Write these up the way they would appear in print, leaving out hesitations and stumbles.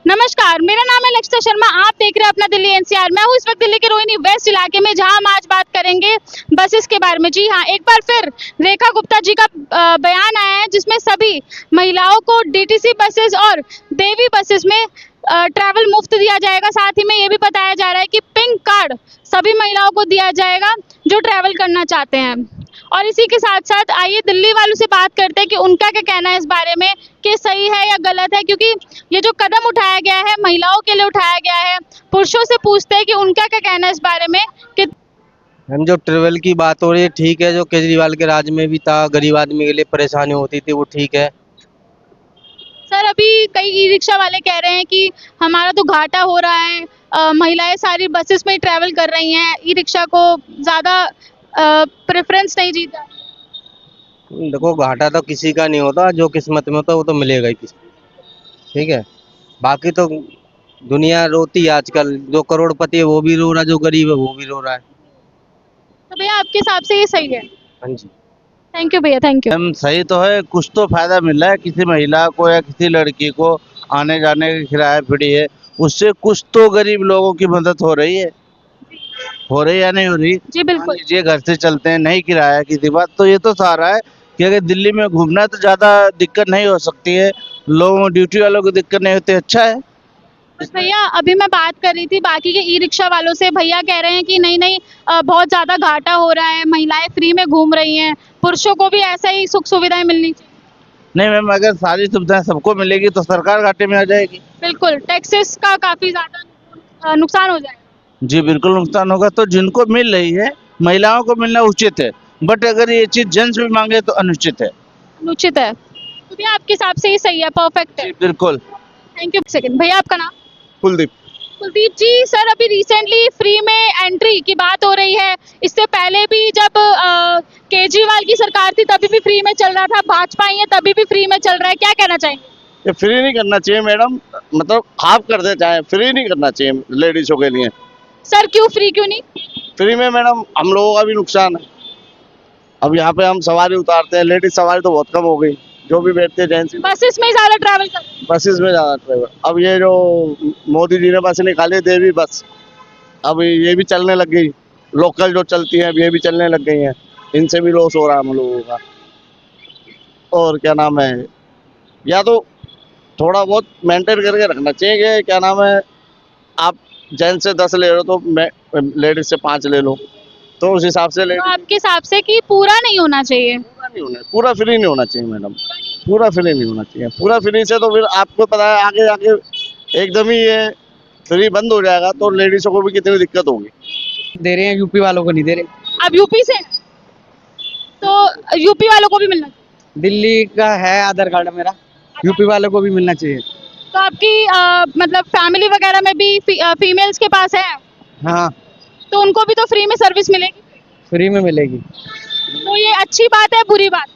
नमस्कार, मेरा नाम है लक्षिता शर्मा। आप देख रहे हैं अपना दिल्ली एनसीआर। मैं हूँ इस वक्त दिल्ली के रोहिणी वेस्ट इलाके में, जहां हम आज बात करेंगे बसेस के बारे में। जी हाँ, एक बार फिर रेखा गुप्ता जी का बयान आया है, जिसमें सभी महिलाओं को डीटीसी बसेस और देवी बसेस में ट्रैवल मुफ्त दिया जाएगा। साथ ही में ये भी बताया जा रहा है कि पिंक कार्ड सभी महिलाओं को दिया जाएगा जो ट्रैवल करना चाहते हैं। और इसी के साथ साथ आइए दिल्ली वालों से बात करते हैं कि उनका क्या कहना है इस बारे में, कि सही है या गलत है। क्योंकि ये जो कदम उठाया गया है महिलाओं के लिए उठाया गया है। पुरुषों से पूछते हैं कि उनका क्या कहना है इस बारे में। कि हम जो ट्रेवल की बात हो रही है ठीक है, जो केजरीवाल के राज में भी था, गरीब आदमी के लिए परेशानी होती थी, वो ठीक है। सर, अभी कई ई रिक्शा वाले कह रहे हैं कि हमारा तो घाटा हो रहा है, महिलाएं सारी बसेस में ही ट्रैवल कर रही हैं, ई रिक्शा को ज़्यादा प्रेफरेंस नहीं जीता। देखो, घाटा तो किसी का नहीं होता, जो किस्मत में होता है वो तो मिलेगा ही किसी। ठीक है। बाकी तो दुनिया रोती है आजकल, जो करोड़पति है वो भी रो रहा है, जो गरीब है वो भी रो रहा है। तो भैया आपके हिसाब से ये सही है? हाँ जी। थैंक यू भैया, थैंक यू। हम सही तो है, कुछ तो फायदा मिल रहा है किसी महिला को या किसी लड़की को, आने जाने का किराया फ्री है, उससे कुछ तो गरीब लोगों की मदद हो रही है। हो रही है या नहीं हो रही? जी बिल्कुल। मान लीजिए घर से चलते हैं, नहीं किराया किसी बात, तो ये तो सारा है कि अगर दिल्ली में घूमना है तो ज्यादा दिक्कत नहीं हो सकती है, लोगों ड्यूटी वालों को दिक्कत नहीं होती, अच्छा है। बस भैया, अभी मैं बात कर रही थी बाकी के ई रिक्शा वालों से। भैया कह रहे हैं कि नहीं नहीं, बहुत ज़्यादा घाटा हो रहा है, महिलाएं फ्री में घूम रही हैं, पुरुषों को भी ऐसा ही सुख सुविधाएं मिलनी चाहिए। नहीं मैम, अगर सारी सुविधाएं सबको मिलेगी तो सरकार घाटे में आ जाएगी। बिल्कुल, टैक्सेस का काफ़ी ज़्यादा नुकसान हो जाएगा। जी बिल्कुल नुकसान होगा। तो जिनको मिल रही है, महिलाओं को मिलना उचित है, बट अगर ये चीज जेंट्स भी मांगे तो अनुचित है। अनुचित है। तो भैया आपके हिसाब से ये सही है, परफेक्ट है? जी बिल्कुल। Thank you. सेकंड भैया, आपका नाम? कुलदीप। कुलदीप जी, सर अभी रिसेंटली फ्री में एंट्री की बात हो रही है। इससे पहले भी जब केजरीवाल की सरकार थी तभी भी फ्री में चल रहा था, भाजपा आई है तभी भी फ्री में चल रहा है, क्या कहना चाहेंगे? ये फ्री नहीं करना चाहिए मैडम, मतलब हाफ कर दे, चाहे फ्री नहीं करना चाहिए लेडीजों के लिए। सर क्यों फ्री, क्यों नहीं? फ्री में मैडम हम लोगों का भी नुकसान है। अब यहाँ पे हम सवारी उतारते हैं, लेडीज सवारी तो बहुत कम हो गई, जो भी बैठते हैं जेंट्स बसेस में ही ज़्यादा ट्रैवल कर रहे हैं। बसेस में ज्यादा ट्रेवल। अब ये जो मोदी जी ने बस निकाली देवी बस, अब ये भी चलने लग गई, लोकल जो चलती है अब ये भी चलने लग गई हैं, इनसे भी लॉस हो रहा है हम लोगों का। और क्या नाम है, या तो थोड़ा बहुत मेंटेन करके रखना चाहिए कि क्या नाम है, आप जेंट्स से 10 ले रहे हो तो लेडीज से 5 ले लो, तो उस हिसाब से तो आपके हिसाब से कि पूरा नहीं होना चाहिए? पूरा नहीं होना, पूरा फ्री नहीं होना चाहिए मैडम, पूरा फ्री नहीं होना चाहिए। पूरा फ्री से तो फिर आपको पता है आगे आगे एकदम ही ये फ्री बंद हो जाएगा तो लेडीजों को भी कितनी दिक्कत होगी। दे रहे हैं, यूपी वालों को नहीं दे रहे। आप यूपी से हैं? तो यूपी वालों को भी मिलना चाहिए। दिल्ली का है आधार कार्ड मेरा, यूपी वालों को भी मिलना चाहिए। तो आपकी मतलब फैमिली वगैरह में भी फीमेल्स के पास है, हाँ, तो उनको भी तो फ्री में सर्विस मिलेगी। फ्री में मिलेगी। तो ये अच्छी बात है, बुरी बात?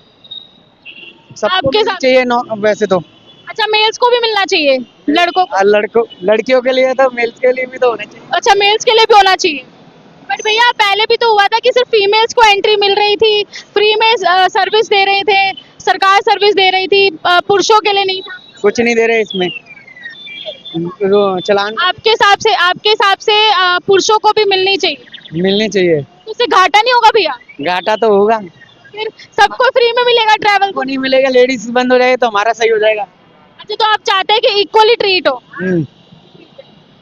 सबको आपके मिलना साथ चाहिए वैसे तो। अच्छा, मेल्स को भी मिलना चाहिए, लड़कों को? लड़कियों के लिए तो, मेल्स के लिए भी तो होना चाहिए। अच्छा, मेल्स के लिए भी होना चाहिए। बट भैया पहले भी तो हुआ था कि सिर्फ फीमेल्स को एंट्री मिल रही थी, फ्री में सर्विस दे रहे थे, सरकार सर्विस दे रही थी, पुरुषों के लिए नहीं था। कुछ नहीं दे रहे इसमें, चलान आपके हिसाब से पुरुषों को भी मिलनी चाहिए, मिलनी चाहिए। तो उससे घाटा नहीं होगा भैया? घाटा तो होगा, फिर सबको फ्री में मिलेगा ट्रैवल को नहीं मिलेगा, लेडीज बंद हो जाएगा तो हमारा सही हो जाएगा। अच्छा, तो आप चाहते हैं कि इक्वली ट्रीट हो?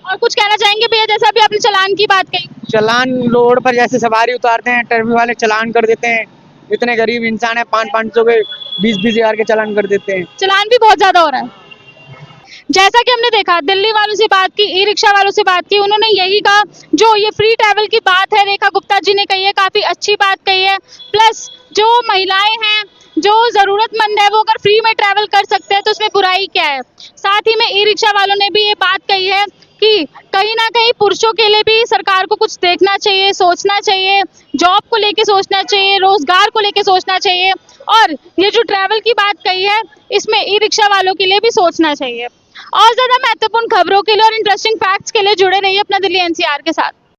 और कुछ कहना चाहेंगे भैया, जैसे अभी आपने चालान की बात कही? चलान रोड पर जैसे सवारी उतारते हैं, टर्मी वाले चलान कर देते हैं। इतने गरीब इंसान है, 500 के 20 हजार के चलान कर देते हैं। चालान भी बहुत ज्यादा हो रहा है। जैसा कि हमने देखा, दिल्ली वालों से बात की, ई रिक्शा वालों से बात की, उन्होंने यही कहा, जो ये फ्री ट्रैवल की बात है रेखा गुप्ता जी ने कही है, काफी अच्छी बात कही है। प्लस जो महिलाएं हैं, जो जरूरतमंद है, वो अगर फ्री में ट्रैवल कर सकते हैं तो उसमें बुराई क्या है। साथ ही में ई रिक्शा वालों ने भी ये बात कही है कि कहीं ना कहीं पुरुषों के लिए भी सरकार को कुछ देखना चाहिए, सोचना चाहिए, जॉब को लेके सोचना चाहिए, रोजगार को लेके सोचना चाहिए। और ये जो ट्रैवल की बात कही है, इसमें ई रिक्शा वालों के लिए भी सोचना चाहिए। और ज्यादा महत्वपूर्ण खबरों के लिए और इंटरेस्टिंग फैक्ट्स के लिए जुड़े रहिए अपना दिल्ली एनसीआर के साथ।